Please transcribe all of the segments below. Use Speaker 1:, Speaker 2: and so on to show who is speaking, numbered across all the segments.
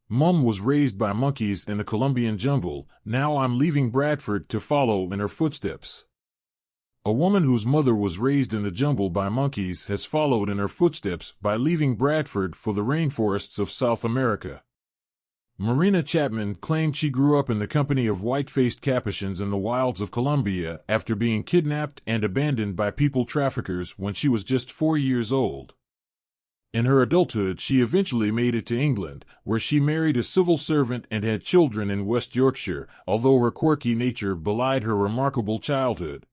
Speaker 1: Mum was raised by monkeys in the Colombian jungle. Now I'm leaving Bradford to follow in her footsteps. A woman whose mother was raised in the jungle by monkeys has followed in her footsteps by leaving Bradford for the rainforests of South America. Marina Chapman claimed she grew up in the company of white-faced capuchins in the wilds of Colombia after being kidnapped and abandoned by people traffickers when she was just 4 years old. In her adulthood, she eventually made it to England, where she married a civil servant and had children in West Yorkshire, although her quirky nature belied her remarkable childhood.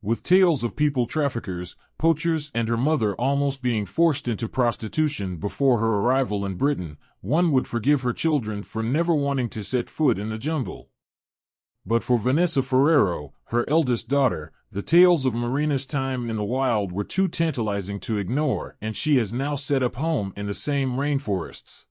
Speaker 1: With tales of people traffickers, poachers, and her mother almost being forced into prostitution before her arrival in Britain, one would forgive her children for never wanting to set foot in the jungle. But for Vanessa Forero, her eldest daughter, the tales of Marina's time in the wild were too tantalizing to ignore, and she has now set up home in the same rainforests.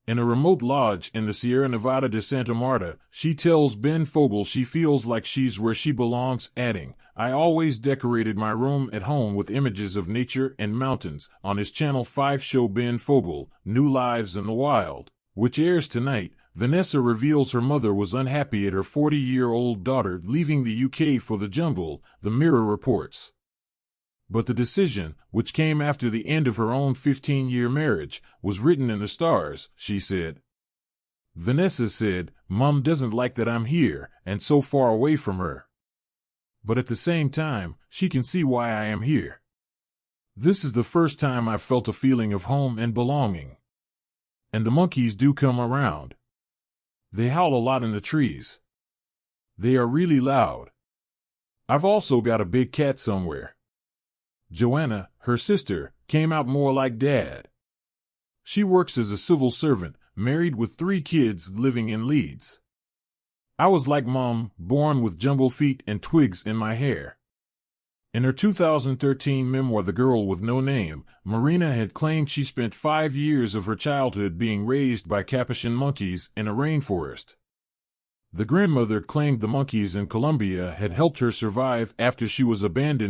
Speaker 1: In a remote lodge in the Sierra Nevada de Santa Marta, she tells Ben Fogle she feels like she's where she belongs, adding, "I always decorated my room at home with images of nature and mountains." On his Channel 5 show Ben Fogle, New Lives in the Wild, which airs tonight, Vanessa reveals her mother was unhappy at her 40-year-old daughter leaving the UK for the jungle, the Mirror reports. But the decision, which came after the end of her own 15-year marriage, was written in the stars, she said. Vanessa said, "Mom doesn't like that I'm here, and so far away from her. But at the same time, she can see why I am here. This is the first time I've felt a feeling of home and belonging. And the monkeys do come around. They howl a lot in the trees. They are really loud. I've also got a big cat somewhere." Joanna, her sister, came out more like Dad. She works as a civil servant, married with 3 kids living in Leeds. "I was like Mom, born with jumble feet and twigs in my hair." In her 2013 memoir The Girl with No Name, Marina had claimed she spent 5 years of her childhood being raised by capuchin monkeys in a rainforest. The grandmother claimed the monkeys in Colombia had helped her survive after she was abandoned